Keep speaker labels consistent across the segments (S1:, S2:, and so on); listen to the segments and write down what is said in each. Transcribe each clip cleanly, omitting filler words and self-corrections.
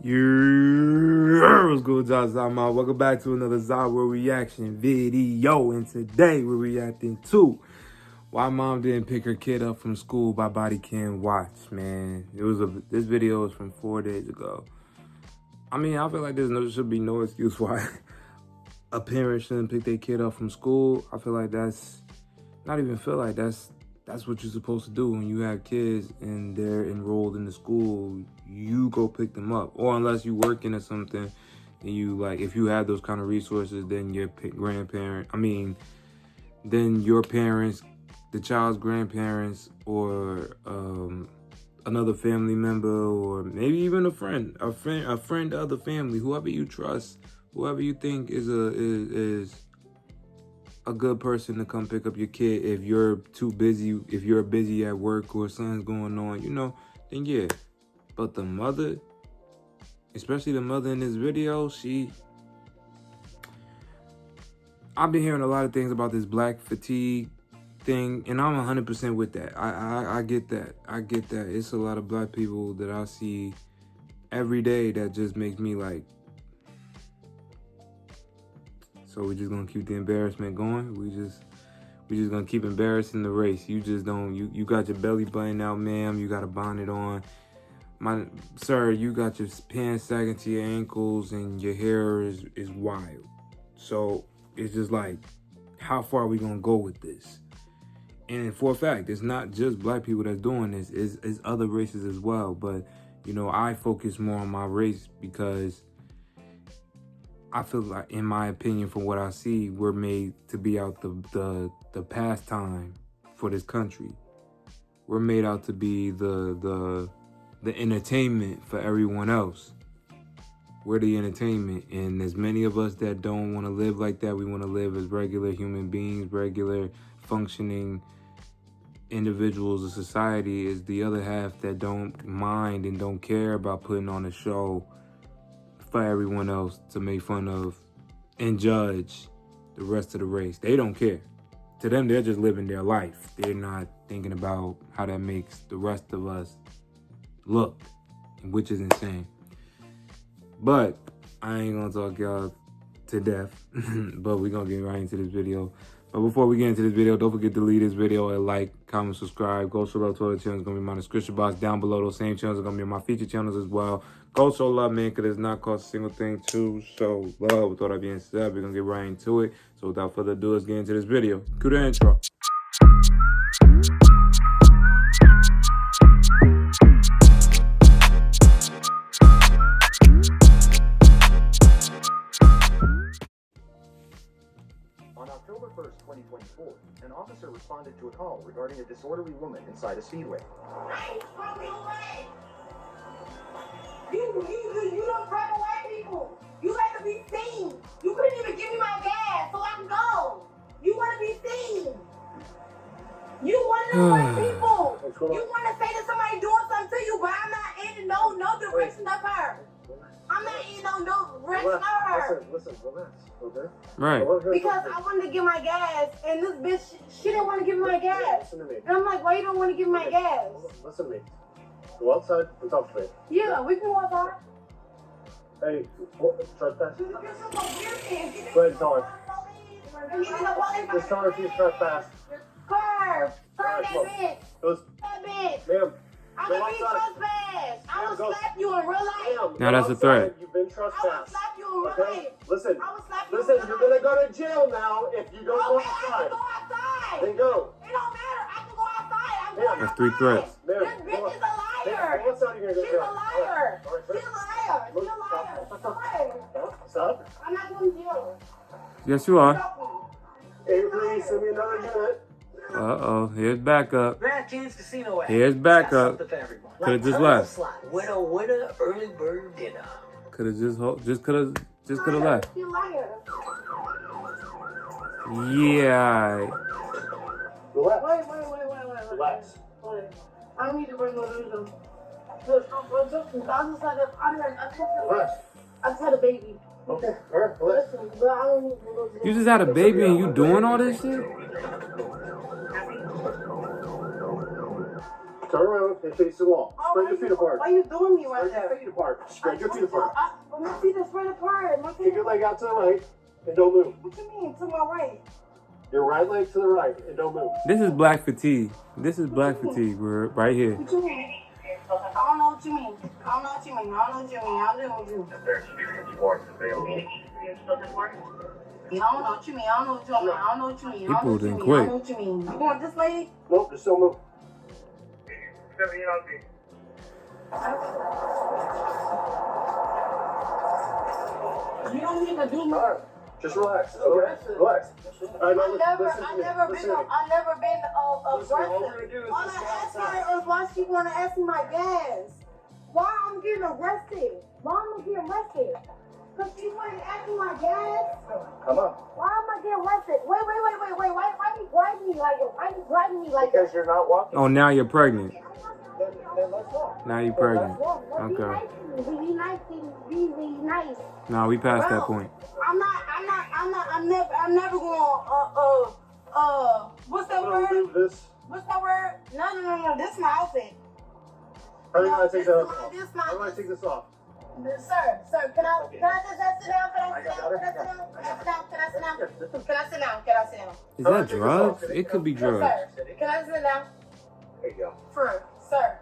S1: What's good, y'all? Welcome back to another zahier reaction video. And today we're reacting to Why Mom Didn't Pick Her Kid Up from School by Body Cam Watch, man. This video was from 4 days ago. I mean, I feel like there should be no excuse why a parent shouldn't pick their kid up from school. I feel like that's what you're supposed to do when you have kids and they're enrolled in the school. You go pick them up, or unless you working or something, and you if you have those kind of resources, then your then your parents, the child's grandparents, or another family member, or maybe even a friend of the family, whoever you trust, whoever you think is a good person to come pick up your kid. If you're too busy, if you're busy at work or something's going on, then yeah. But the mother, especially the mother in this video, I've been hearing a lot of things about this black fatigue thing, and I'm 100% with that. I get that. I get that. It's a lot of black people that I see every day that just makes me like, so we're just gonna keep the embarrassment going. We just gonna keep embarrassing the race. You just don't. You got your belly button out, ma'am. You got a bonnet on, sir. You got your pants sagging to your ankles, and your hair is wild. So it's just like, how far are we gonna go with this? And for a fact, it's not just black people that's doing this. It's other races as well. But I focus more on my race because I feel like, in my opinion, from what I see, we're made to be out the pastime for this country. We're made out to be the entertainment for everyone else. We're the entertainment, and there's many of us that don't want to live like that. We want to live as regular human beings, regular functioning individuals of society. Is the other half that don't mind and don't care about putting on a show for everyone else to make fun of and judge the rest of the race. They don't care. To them, they're just living their life. They're not thinking about how that makes the rest of us look, which is insane. But I ain't gonna talk y'all to death, but we're gonna get right into this video. But before we get into this video, don't forget to leave this video a like, comment, subscribe. Go show love to other channels. Gonna be in my description box down below. Those same channels are gonna be in my feature channels as well. Go show love, man, because it's not cost a single thing to show love. With all that being said, we're gonna get right into it. So without further ado, let's get into this video. Cue the intro.
S2: On October 1st, 2024, an officer responded to a call regarding a disorderly woman inside a speedway.
S3: I ain't running away! You don't drive away people! You have to be seen! You couldn't even give me my gas so I can go! You want to be seen! You want to know white people! You want to say that somebody doing something to you, but I'm not in no direction of her! I'm not in no direction of her!
S2: Listen, relax, okay?
S1: Right.
S3: Because I wanted to get my gas, and this bitch, she didn't want to give me my gas.
S2: Listen to me.
S3: And I'm like, why you don't want to give me my gas?
S2: Listen to me. Go outside and talk to me.
S3: Yeah, we can walk out.
S2: Hey, trespass?
S3: This is so weird.
S2: Go ahead and tell her. Just
S3: Just
S2: tell her she's trespassed.
S3: Curve that bitch. That bitch.
S2: Ma'am,
S3: I'm
S2: go
S3: gonna be
S2: outside.
S3: trespassed. I'm gonna slap you in real life.
S2: Ma'am,
S1: Now that's a threat.
S2: You've been
S3: I will
S2: trespassed.
S3: slap you in real
S2: Okay?
S3: life.
S2: Listen,
S3: I will slap you in
S2: listen,
S3: real
S2: you're
S3: life.
S2: gonna go to jail now if you don't go
S3: Okay, I
S2: outside.
S3: can go outside.
S2: Then go.
S3: It don't matter. I can go outside. I'm
S2: Yeah.
S3: going
S1: That's 3
S3: outside.
S1: threats.
S2: Ma'am,
S3: This bitch is a liar.
S2: Go outside, you're gonna go to
S3: She's
S2: jail.
S3: a liar.
S2: All right,
S3: She's a liar. She's a liar.
S2: Stop.
S3: I'm not going to jail.
S1: Yes, you are.
S3: Stop me.
S2: Avery, send me another unit.
S1: Uh-oh. Here's backup.
S4: Grand Kings Casino app.
S1: Here's backup.
S4: Got something for everyone.
S1: Could've just
S4: tons
S1: left.
S4: of slots. Winner, early bird dinner.
S1: Could have just could have left.
S3: You're a liar.
S1: Yeah.
S2: Relax.
S3: Wait.
S2: Relax.
S3: Wait. I don't need to bring no news. I just had a baby.
S2: Okay, alright, relax.
S3: Listen, but I don't need to go to
S1: You just had a baby and you doing all this shit?
S2: Turn around and face the wall. Spread your feet apart.
S3: Why are you doing me right
S2: Spread
S3: there?
S2: your feet apart. Spread your feet apart.
S3: My feet are spread apart. My
S2: Kick
S3: feet.
S2: your leg out to the right and don't move.
S3: What you mean? To my right.
S2: Your right leg to the right and don't move.
S1: This is black fatigue. This is black fatigue. We're right here.
S3: What you mean? I don't know what you mean. I don't know what you mean. I don't know what you mean. I don't know what you mean.
S2: There should be reports available.
S3: I don't know what you mean. I don't know what you mean. I don't know what you mean. I don't know
S1: People
S3: what you
S1: didn't
S3: mean. I
S1: quit.
S3: don't know what you mean. You want this lady?
S2: Nope, just don't move.
S3: You don't need to do
S2: All
S3: more.
S2: right, just relax. Okay, relax. All right, now listen to me.
S3: I've never been
S2: Listen, all we're
S3: aggressive.
S2: gonna do is
S3: All
S2: just
S3: I
S2: go
S3: asked
S2: outside.
S3: her is why she wanna ask me my gas. Why I'm getting arrested? Why am I getting arrested? Cause she wanted to ask me my gas.
S2: Come on.
S3: Why am I getting arrested? Wait. Why you driving me like that? Why you driving me like
S2: Because
S3: that?
S2: you're not walking.
S1: Oh, now you're pregnant.
S2: Then let's walk.
S1: Now you're pregnant.
S3: Be
S1: Okay.
S3: nice to me. Be nice to me. Be nice.
S1: No, we passed that
S3: Bro,
S1: point.
S3: I'm never going, what's that
S2: I'm gonna
S3: word?
S2: remove this.
S3: What's that word? No, this is my outfit.
S2: How do you
S3: No,
S2: want to take that
S3: this
S2: off?
S3: is my-
S2: How do I take this off?
S3: Sir, can I just sit down? Can I sit down?
S1: Is that drugs? It could be drugs.
S3: Sir, can I sit down?
S2: There you go.
S3: Sir.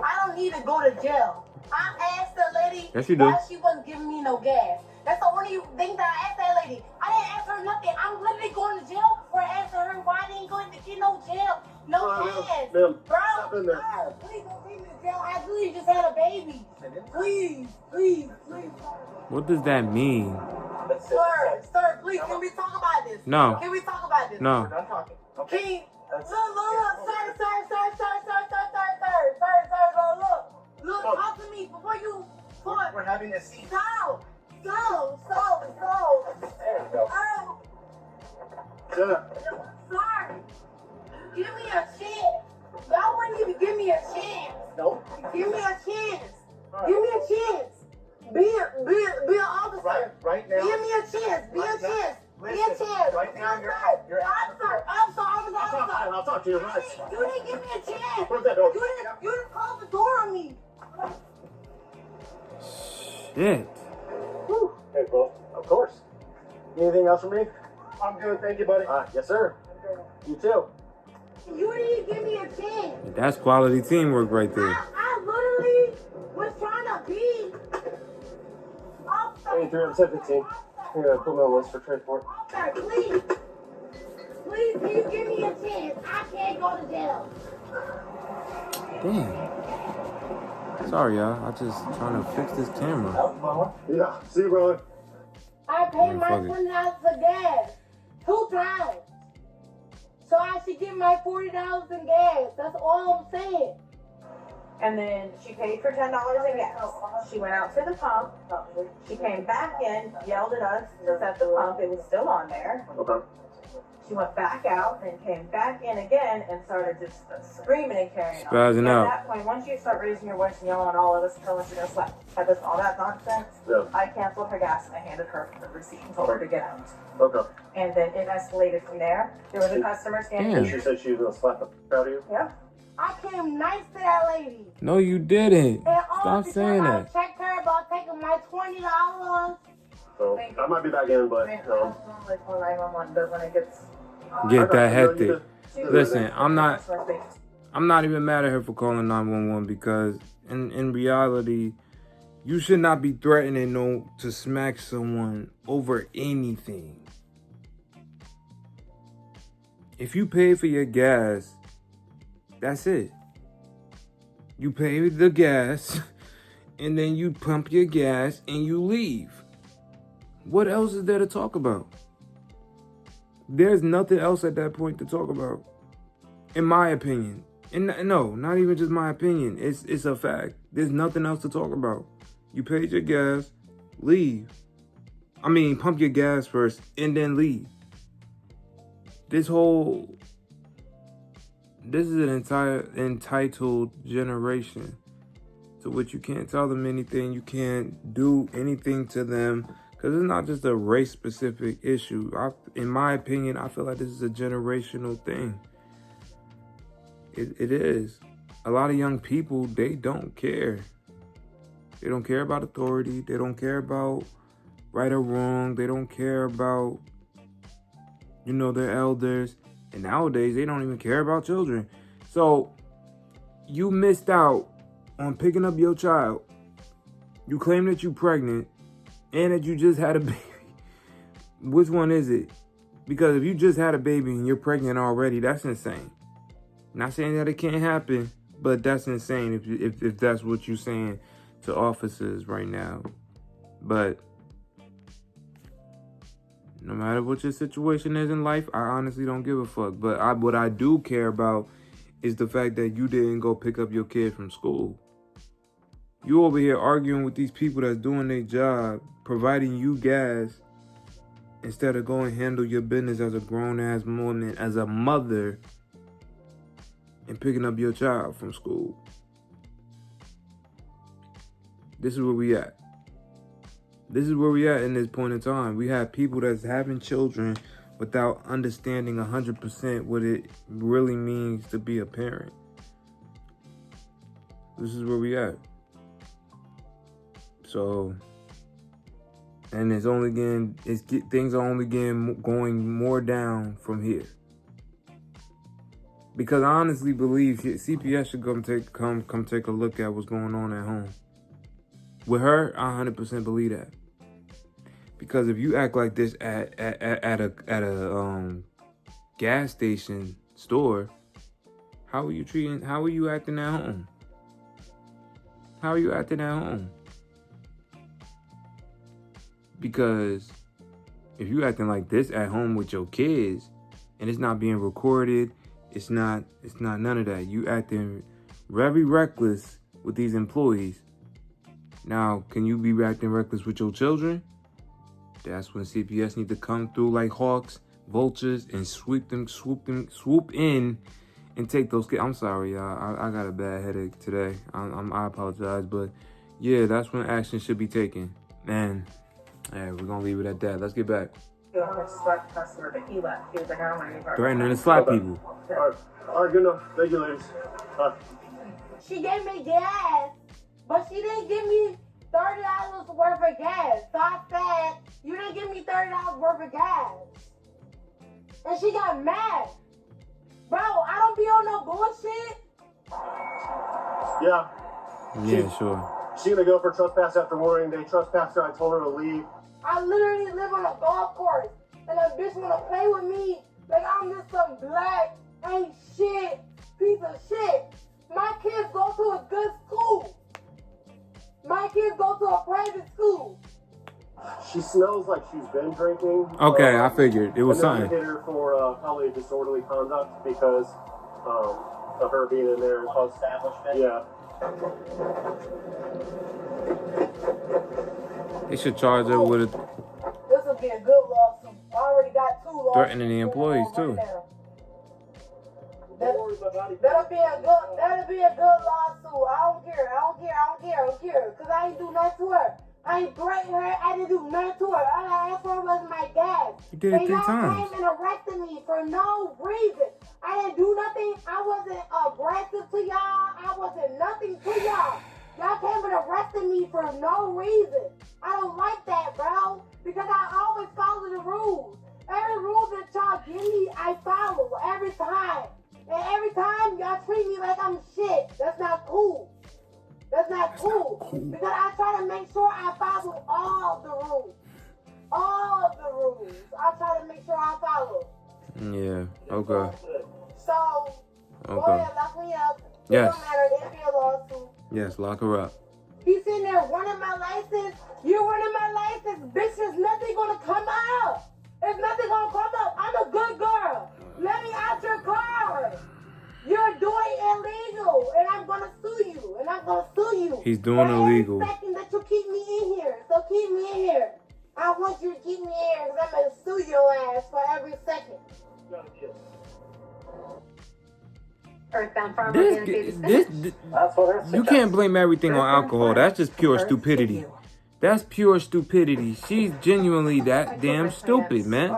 S3: I don't need to go to jail. I asked the lady
S1: Yes, you do.
S3: why she wasn't giving me no gas. That's the only thing that I asked that lady. I didn't ask her nothing. I'm literally going to jail before I asked her why I didn't go to get no jail. No gas.
S2: Ma'am,
S3: Bro,
S2: stop in there.
S3: sir, please don't bring me to jail. I literally just had a baby. Please.
S1: What does that mean?
S3: Sir, please, can we talk about this?
S1: No.
S3: Can we talk about this?
S1: No.
S2: We're done talking.
S3: Can
S2: That's-
S3: look, sir, look, talk to me before you put.
S2: We're having a seat.
S3: Go.
S2: There you go.
S3: Oh,
S2: Yeah.
S3: sorry. Give me a chance. Y'all wouldn't even give me a chance.
S2: Nope.
S3: Give me a chance.
S2: All
S3: Give
S2: right.
S3: me a chance. Be an officer.
S2: Right now.
S3: Give me a chance. Be a
S2: Right now.
S3: chance. Be a
S2: Listen,
S3: chance.
S2: right now you're
S3: Officer.
S2: I'll talk to you. Relax.
S3: You didn't give me a chance.
S2: Close that door.
S3: You didn't close the door on me.
S1: Shit.
S2: Whew. Hey, bro. Of course. Anything else from me? I'm good. Thank you, buddy. Yes, sir. You too.
S3: You didn't give me a chance.
S1: That's quality teamwork right there.
S3: I literally was trying to be. Officer,
S2: 83-17. I'm gonna put me on the list for transport.
S3: Officer, please. Please, can you give me a chance? I can't go to jail.
S1: Damn. Sorry, y'all. I just trying to fix this camera.
S2: Yeah. See you, brother.
S3: I paid my
S1: Fuck it.
S3: $20 for gas 2 times. So I should get my $40 in gas. That's all I'm saying.
S5: And then she paid for $10 in gas. She went out to the pump. She came back in, yelled at us to set the pump. It was still on there.
S2: Okay.
S5: She went back out and came back in again and started just screaming and carrying on.
S1: Spazzing out.
S5: At that point, once you start raising your voice and yelling at all of us, telling us you're gonna slap us, all that nonsense,
S2: Yeah.
S5: I canceled her gas and I handed her the receipt and told her to get out.
S2: Okay.
S5: And then it escalated from there. There was a customer standing
S1: Damn.
S2: She said she was gonna slap the crap out of you.
S5: Yeah.
S3: I came nice to that lady.
S1: No, you didn't.
S3: And all
S1: Stop
S3: because
S1: saying
S3: I
S1: that.
S3: checked her about taking my $20.
S2: So I might be back in, but
S5: I don't like when 911, but when it gets
S1: Get that
S2: I know you
S1: hectic.
S2: did.
S1: Listen, I'm not even mad at her for calling 911 because in reality, you should not be threatening to smack someone over anything. If you pay for your gas, that's it. You pay the gas and then you pump your gas and you leave. What else is there to talk about? There's nothing else at that point to talk about, in my opinion. And no, not even just my opinion. It's a fact. There's nothing else to talk about. You paid your gas, leave. I mean, pump your gas first and then leave. This is an entire entitled generation to which you can't tell them anything. You can't do anything to them. Because it's not just a race-specific issue. In my opinion, I feel like this is a generational thing. It is. A lot of young people, they don't care. They don't care about authority. They don't care about right or wrong. They don't care about, their elders. And nowadays, they don't even care about children. So, you missed out on picking up your child. You claim that you're pregnant and that you just had a baby. Which one is it? Because if you just had a baby and you're pregnant already, that's insane. Not saying that it can't happen, but that's insane if that's what you're saying to officers right now. But no matter what your situation is in life, I honestly don't give a fuck. But what I do care about is the fact that you didn't go pick up your kid from school. You over here arguing with these people that's doing their job, providing you gas, instead of going handle your business as a grown-ass woman, as a mother, and picking up your child from school. This is where we at. This is where we at in this point in time. We have people that's having children without understanding 100% what it really means to be a parent. This is where we at. So, and things are only going more down from here. Because I honestly believe CPS should come take a look at what's going on at home. With her, I 100% believe that. Because if you act like this at a gas station store, how are you acting at home? How are you acting at home? Because if you acting like this at home with your kids and it's not being recorded, it's not none of that. You acting very reckless with these employees. Now, can you be acting reckless with your children? That's when CPS need to come through like hawks, vultures, and swoop in and take those kids. I'm sorry, y'all. I got a bad headache today. I apologize, but yeah, that's when action should be taken. And we're gonna leave it at that. Let's get back.
S5: He slapped the customer, but he left. He was like, I don't want any part.
S1: Threatening to slap people.
S2: All right, good enough. Thank you, ladies.
S3: She gave me gas, but she didn't give me $30 worth of gas. So I said, you didn't give me $30 worth of gas. And she got mad. Bro, I don't be on no bullshit.
S2: Yeah,
S1: sure.
S2: She gonna go for trespass after warning. They trespassed her. I told her to leave.
S3: I literally live on a golf course, and a bitch wanna play with me like I'm just some black ain't shit piece of shit. My kids go to a good school. My kids go to a private school.
S2: She smells like she's been drinking.
S1: Okay, I figured it was something.
S2: Hit her for probably disorderly conduct because of her being in there. Establishment. Yeah.
S1: They should charge her with
S3: This would be a good lawsuit. I already got 2 lawsuits.
S1: threatening the employees too.
S3: That'll be a good lawsuit. I don't care. Cause I ain't do nothing to her. I ain't threatened her. I didn't do nothing to her. All I asked for was my gas.
S1: You did it 3 times.
S3: Y'all came and arrested me for no reason. I didn't do nothing. I wasn't aggressive to y'all. I wasn't nothing to y'all. Y'all came and arrested me for no reason. I don't like that, bro. Because I always follow the rules. Every rule that y'all give me, I follow every time. And every time y'all treat me like I'm shit. That's not cool. That's not cool. Because I try to make sure I follow all the rules. All the rules. I try to make sure I follow.
S1: Yeah, okay.
S3: So, go ahead, lock me up.
S1: Yes.
S3: It don't matter. There'll be a lawsuit.
S1: Yes, lock her up.
S3: He's sitting there running my license. You're running my license. Bitch, there's nothing going to come up. There's nothing going to come up. I'm a good girl. Let me out your car. You're doing illegal, and I'm gonna sue you.
S1: He's doing illegal.
S3: Every second that you keep me in here, so keep me in here. I want you to keep me in here, because I'm gonna sue your ass for every second.
S5: Earthbound farmer.
S2: That's what her
S1: You can't blame everything on alcohol. That's just pure stupidity. That's pure stupidity. She's genuinely that damn stupid, man.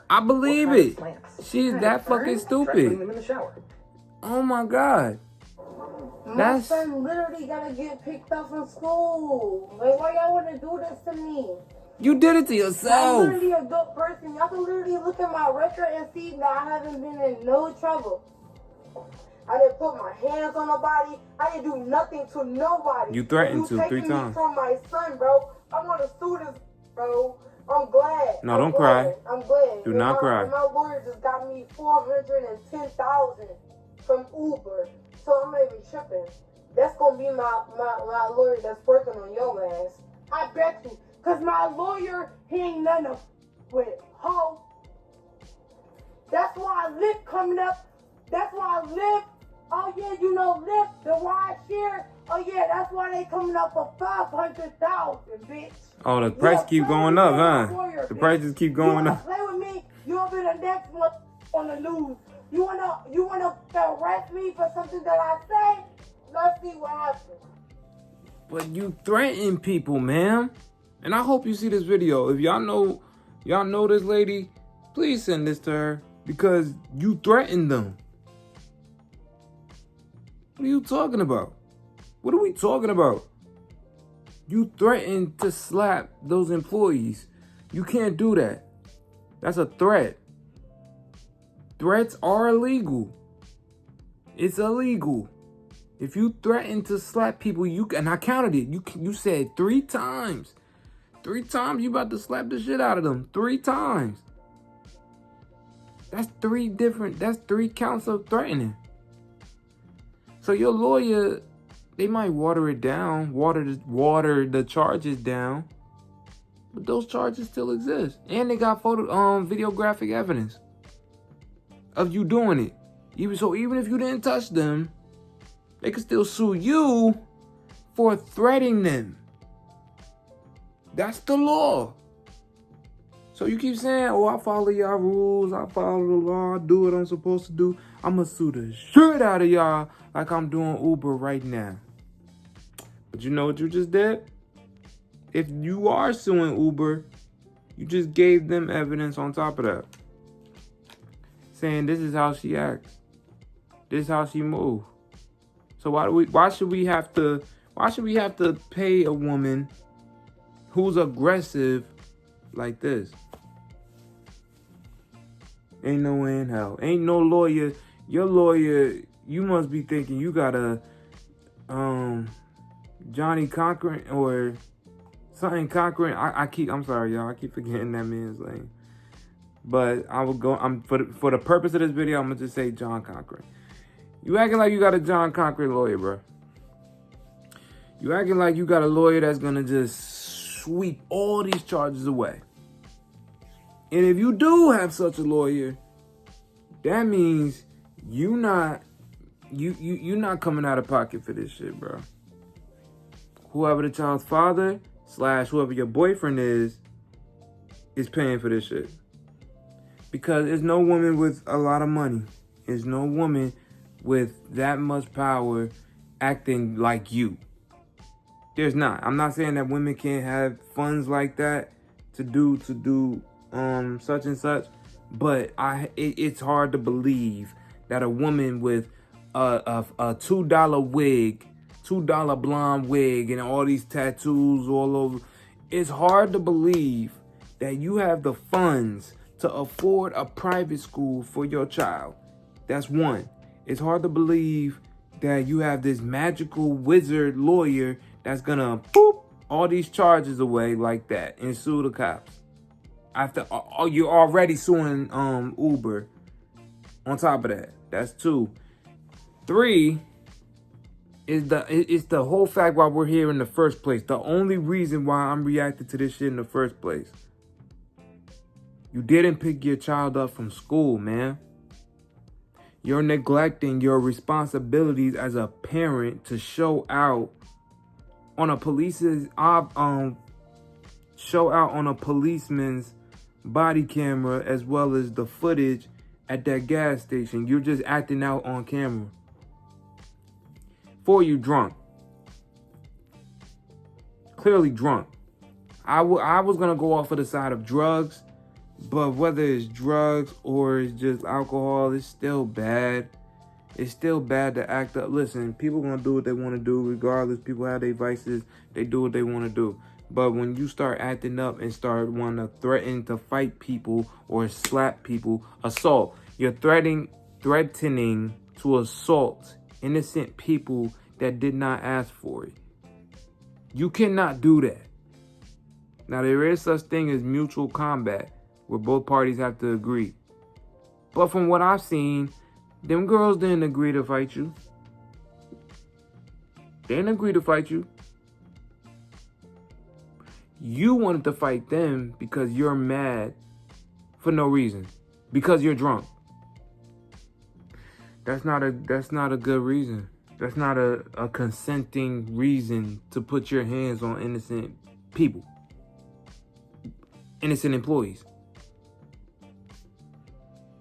S1: I believe it. She's that fucking stupid. Oh my God.
S3: My son literally gotta get picked up from school. Like, why y'all wanna do this to me?
S1: You did it to
S3: I'm
S1: yourself.
S3: literally a good person. Y'all can literally look at my record and see that I haven't been in no trouble. I didn't put my hands on nobody. I didn't do nothing to nobody.
S1: You threatened
S3: And
S1: to
S3: you
S1: 3
S3: taking me
S1: times.
S3: from my son, bro. I want to sue this, bro. I'm glad.
S1: No,
S3: I'm
S1: don't
S3: glad.
S1: cry.
S3: I'm glad.
S1: Do
S3: And
S1: not cry.
S3: And my lawyer just got me $410,000 from Uber. So I'm not even tripping. That's gonna be my lawyer that's working on your ass. I bet you. Cause my lawyer, he ain't nothing with ho. That's why I live coming up. That's why I live. Oh yeah, you know Lyft, the ride share. Oh yeah, that's why they coming up for 500,000, bitch.
S1: Oh, the price keep going up, huh? The prices keep going up.
S3: Play with me, you'll be the next one on the news. You wanna arrest me for something that I say? Let's see what happens.
S1: But you threaten people, ma'am. And I hope you see this video. If y'all know this lady, please send this to her because you threatened them. What are you talking about? What are we talking about? You threatened to slap those employees. You can't do that. That's a threat. Threats are illegal. It's illegal. If you threaten to slap people, and I counted it. You said 3 times. 3 times you about to slap the shit out of them. 3 times. That's 3 counts of threatening. So your lawyer, they might water it down, water the charges down, but those charges still exist, and they got videographic evidence of you doing it. Even if you didn't touch them, they could still sue you for threatening them. That's the law. So you keep saying, "Oh, I follow y'all rules. I follow the law. I do what I'm supposed to do. I'ma sue the shit out of y'all like I'm doing Uber right now." But you know what you just did? If you are suing Uber, you just gave them evidence on top of that, saying this is how she acts, this is how she moves. So why should we have to pay a woman who's aggressive like this? Ain't no way in hell. Ain't no lawyer. Your lawyer, you must be thinking you got a Johnny Cochran or something Cochran. I'm sorry, y'all. I keep forgetting that man's name. But for the purpose of this video, I'm gonna just say John Cochran. You acting like you got a John Cochran lawyer, bro. You acting like you got a lawyer that's gonna just sweep all these charges away. And if you do have such a lawyer, that means you're not coming out of pocket for this shit, bro. Whoever the child's father / whoever your boyfriend is paying for this shit. Because there's no woman with a lot of money. There's no woman with that much power acting like you. There's not. I'm not saying that women can't have funds like that to do such and such, but it's hard to believe that a woman with a $2 wig, $2 blonde wig, and all these tattoos all over, it's hard to believe that you have the funds to afford a private school for your child. That's one. It's hard to believe that you have this magical wizard lawyer that's gonna boop all these charges away like that and sue the cops. After you're already suing Uber on top of that. That's 2. 3 is the whole fact why we're here in the first place. The only reason why I'm reacting to this shit in the first place. You didn't pick your child up from school, man. You're neglecting your responsibilities as a parent to show out on a policeman's body camera, as well as the footage at that gas station. You're just acting out on camera. For you drunk. Clearly drunk. I was gonna go off of the side of drugs, but whether it's drugs or it's just alcohol, it's still bad. It's still bad to act up. Listen, people gonna do what they want to do regardless. People have their vices. They do what they want to do. But when you start acting up and start wanting to threaten to fight people or slap people, assault, you're threatening to assault innocent people that did not ask for it. You cannot do that. Now, there is such thing as mutual combat where both parties have to agree. But from what I've seen, them girls didn't agree to fight you. They didn't agree to fight you. You wanted to fight them because you're mad for no reason. Because you're drunk. That's not a good reason. That's not a consenting reason to put your hands on innocent people. Innocent employees.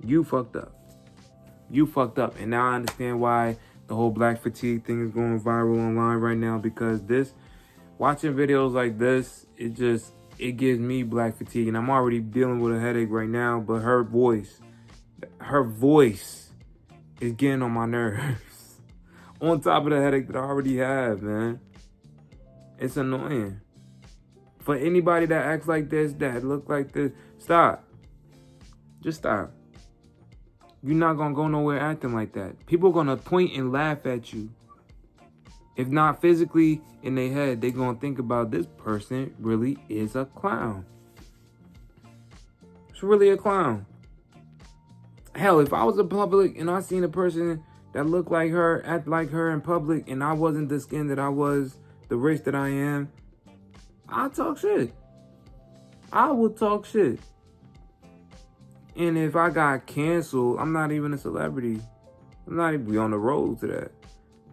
S1: You fucked up. You fucked up. And now I understand why the whole black fatigue thing is going viral online right now, because watching videos like this, it gives me black fatigue. And I'm already dealing with a headache right now, but her voice is getting on my nerves. On top of the headache that I already have, man. It's annoying. For anybody that acts like this, that look like this, stop. Just stop. You're not gonna go nowhere acting like that. People are gonna point and laugh at you. If not physically, in their head, they're gonna think about this person really is a clown. It's really a clown. Hell, if I was in public and I seen a person that looked like her, act like her in public, and I wasn't the skin that I was, the race that I am, I'd talk shit. I would talk shit. And if I got canceled, I'm not even a celebrity. I'm not even on the road to that.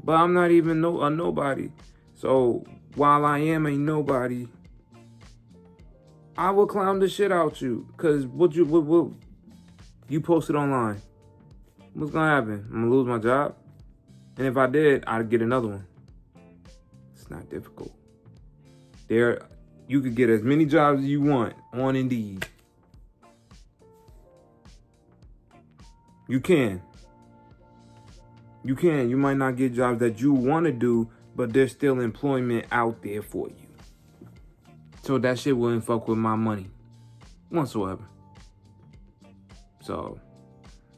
S1: But I'm not even a nobody. So while I am a nobody, I will clown the shit out you. Cause what you posted online. What's gonna happen? I'm gonna lose my job? And if I did, I'd get another one. It's not difficult. You could get as many jobs as you want on Indeed. You can. You might not get jobs that you want to do, but there's still employment out there for you. So that shit wouldn't fuck with my money whatsoever. So,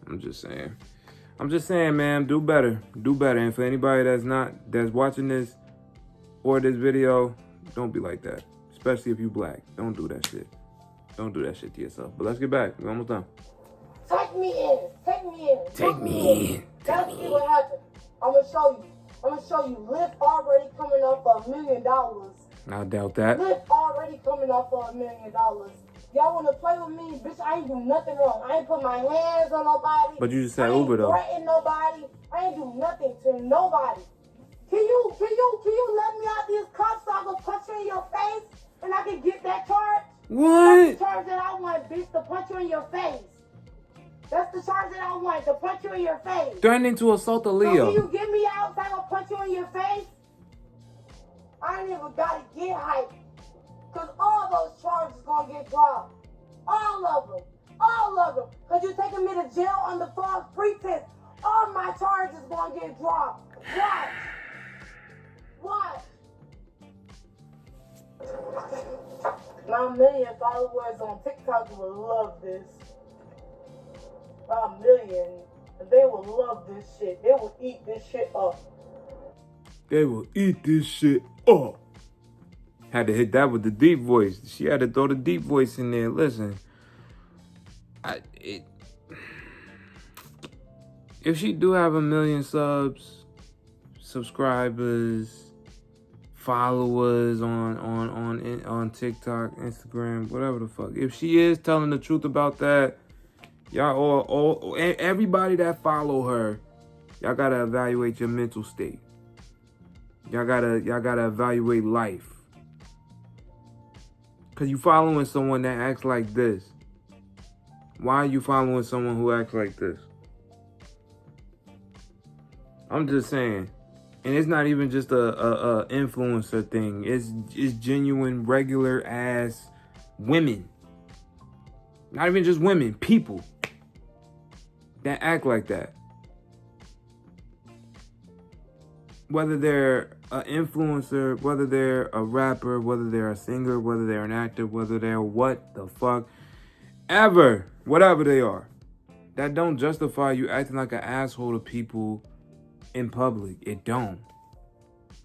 S1: I'm just saying, man, do better. Do better. And for anybody that's watching this or this video, don't be like that. Especially if you black. Don't do that shit. Don't do that shit to yourself. But let's get back. We're almost done.
S3: Take me in. Take me in.
S1: Take me in.
S3: Let's see what happened. I'm gonna show you. Lyft already coming off $1 million.
S1: I doubt that.
S3: Lyft already coming off $1 million. Y'all wanna play with me? Bitch, I ain't do nothing wrong. I ain't put my hands on nobody.
S1: But you just said Uber though.
S3: I ain't threaten nobody. I ain't do nothing to nobody. Can you let me out these cuffs so I can punch you in your face and I can get that charge?
S1: What?
S3: That's the charge that I want, bitch, to punch you in your face. That's the charge that I want, to punch you in your face.
S1: Threatening to assault a
S3: So
S1: Leo.
S3: can you get me out so I can punch you in your face? I ain't even gotta get hyped. Cause all those charges gonna get dropped. All of them. All of them. Cause you taking me to jail under false pretense. All my charges gonna get dropped. Watch. Watch. 9 million followers on TikTok will love this. 5 million. They will love this shit. They will eat this shit up.
S1: They will eat this shit up. Had to hit that with the deep voice. She had to throw the deep voice in there. Listen, if she do have 1 million subscribers, followers on TikTok, Instagram, whatever the fuck. If she is telling the truth about that, y'all all everybody that follow her, y'all gotta evaluate your mental state. Y'all gotta evaluate life. Cause you following someone that acts like this. Why are you following someone who acts like this? I'm just saying. And it's not even just a influencer thing. It's genuine, regular ass women. Not even just women, people that act like that. whether they're an influencer, whether they're a rapper, whether they're a singer, whether they're an actor, whether they're what the fuck ever, whatever they are, that don't justify you acting like an asshole to people in public. It don't.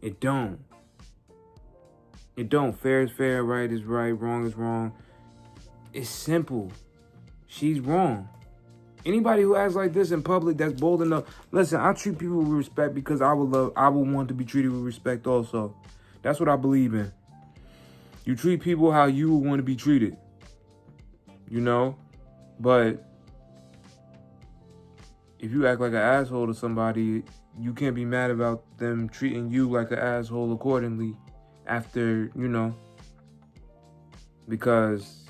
S1: It don't. It don't. Fair is fair, right is right, wrong is wrong. It's simple. She's wrong. Anybody who acts like this in public that's bold enough. Listen, I treat people with respect because I would want to be treated with respect also. That's what I believe in. You treat people how you would want to be treated. You know? But if you act like an asshole to somebody, you can't be mad about them treating you like an asshole accordingly after, you know, because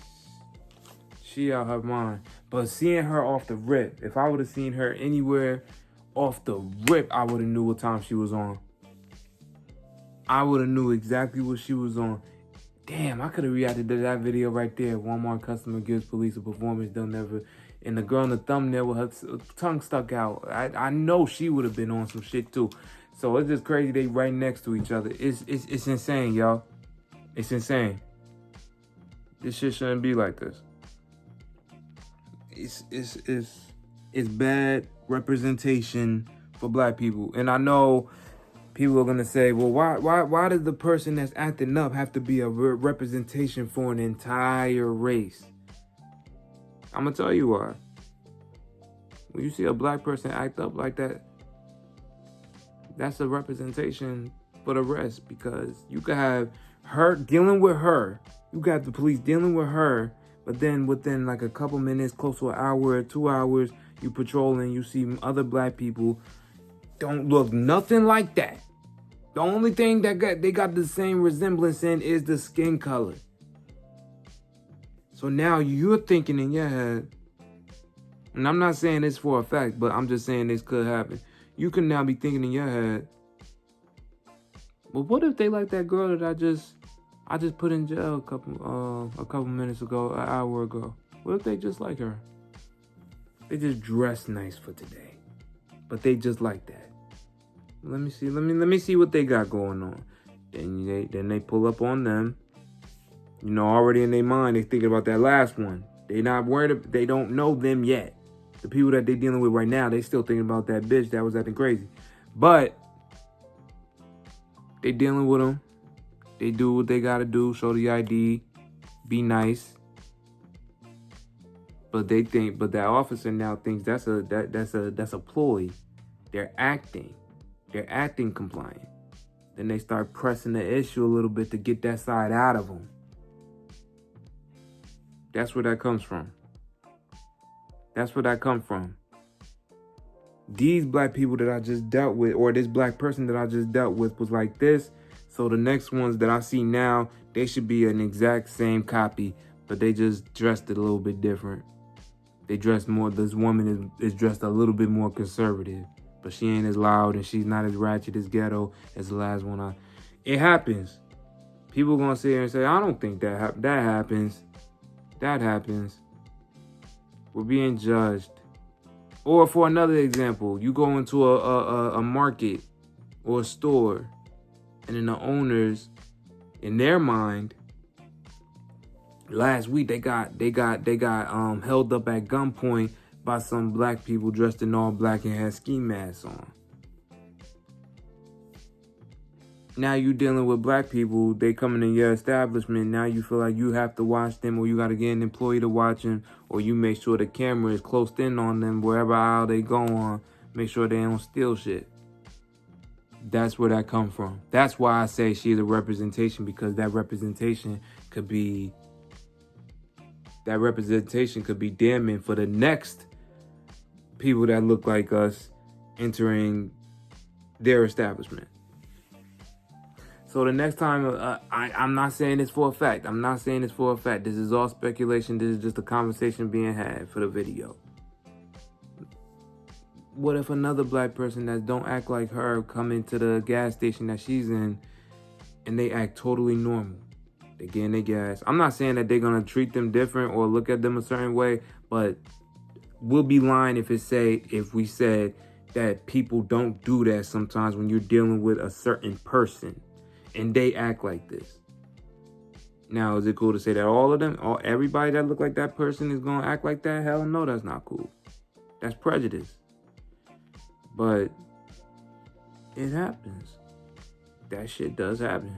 S1: she out her mind. But seeing her off the rip, if I would have seen her anywhere off the rip, I would have knew what time she was on. I would have knew exactly what she was on. Damn, I could have reacted to that video right there. Walmart customer gives police a performance they'll never. And the girl in the thumbnail with her tongue stuck out. I know she would have been on some shit too. So it's just crazy they right next to each other. It's insane, y'all. It's insane. This shit shouldn't be like this. It's bad representation for black people. And I know people are gonna say, well, why does the person that's acting up have to be a representation for an entire race? I'm gonna tell you why. When you see a black person act up like that, that's a representation for the rest, because you could have her dealing with her. You got the police dealing with her, but then within like a couple minutes, close to an hour or 2 hours, you patrolling, you see other black people don't look nothing like that. The only thing that they got the same resemblance in is the skin color. So now you're thinking in your head, and I'm not saying this for a fact, but I'm just saying this could happen. You can now be thinking in your head, well, what if they like that girl that I just put in jail a couple minutes ago, an hour ago? What if they just like her? They just dress nice for today, but they just like that. Let me see what they got going on. Then they pull up on them. You know, already in their mind, they thinking about that last one. They not worried. They don't know them yet. The people that they dealing with right now, they still thinking about that bitch that was acting crazy. But they dealing with them. They do what they gotta do. Show the ID. Be nice. But that officer now thinks that's a ploy. They're acting compliant. Then they start pressing the issue a little bit to get that side out of them. That's where that comes from. These black people that I just dealt with, or this black person that I just dealt with, was like this. So the next ones that I see now, they should be an exact same copy, but they just dressed it a little bit different. They dressed more, this woman is dressed a little bit more conservative, but she ain't as loud and she's not as ratchet as ghetto as the last one. It happens. People gonna sit here and say, I don't think that happens. That happens. We're being judged. Or for another example, you go into a market or a store, and then the owners, in their mind, last week they got held up at gunpoint by some black people dressed in all black and had ski masks on. Now you dealing with black people, they coming in your establishment, now you feel like you have to watch them, or you got to get an employee to watch them, or you make sure the camera is closed in on them wherever aisle they go on, make sure they don't steal shit. That's where that come from. That's why I say she's a representation, because that representation could be damning for the next people that look like us entering their establishment. So the next time, I'm not saying this for a fact. This is all speculation. This is just a conversation being had for the video. What if another black person that don't act like her come into the gas station that she's in and they act totally normal? They get in their gas. I'm not saying that they're going to treat them different or look at them a certain way, but we'll be lying if we said that people don't do that sometimes when you're dealing with a certain person and they act like this. Now, is it cool to say that all of them, everybody that look like that person is going to act like that? Hell no, that's not cool. That's prejudice. But it happens. That shit does happen.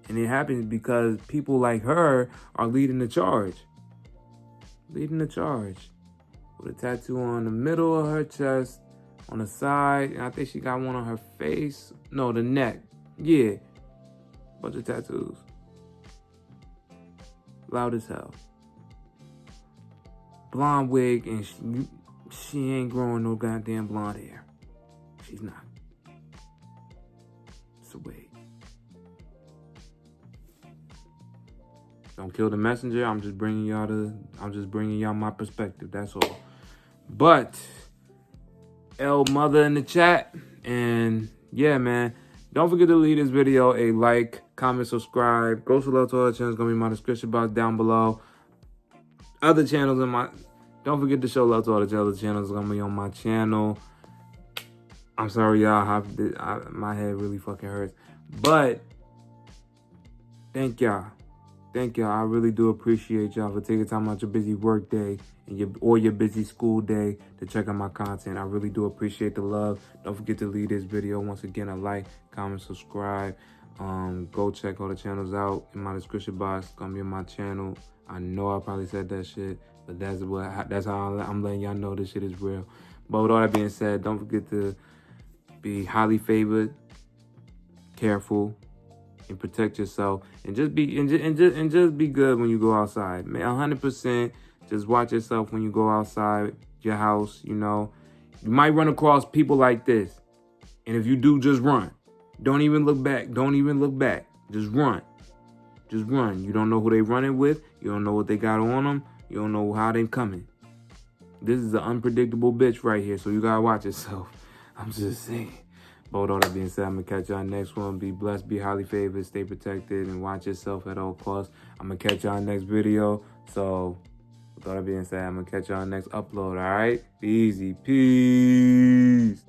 S1: And it happens because people like her are leading the charge. Leading the charge. With a tattoo on the middle of her chest, on the side, and I think she got one on her face. No, the neck. Yeah. Bunch of tattoos. Loud as hell. Blonde wig, and she ain't growing no goddamn blonde hair. She's not. It's a wig. Don't kill the messenger. I'm just bringing y'all my perspective. That's all. But L mother in the chat, and yeah, man. Don't forget to leave this video a like, comment, subscribe. Go to Love to Other channels. Gonna be in my description box down below. Other channels in my. Don't forget to show love to all the other channels. Gonna be on my channel. I'm sorry, y'all. My head really fucking hurts. But thank y'all. Thank y'all. I really do appreciate y'all for taking time out your busy work day and your busy school day to check out my content. I really do appreciate the love. Don't forget to leave this video once again a like, comment, subscribe. Go check all the channels out in my description box. It's gonna be on my channel. I know I probably said that shit, but that's how I'm letting y'all know this shit is real. But with all that being said, don't forget to be highly favored, careful, and protect yourself, and just be good when you go outside. Man, 100%. Just watch yourself when you go outside your house. You know, you might run across people like this, and if you do, just run. Don't even look back. Don't even look back. Just run. Just run. You don't know who they running with. You don't know what they got on them. You don't know how they coming. This is an unpredictable bitch right here, so you gotta watch yourself. I'm just saying. But with all that being said, I'm going to catch y'all next one. Be blessed, be highly favored, stay protected, and watch yourself at all costs. I'm going to catch y'all next video. So, with all that being said, I'm going to catch y'all next upload, all right? Be easy. Peace.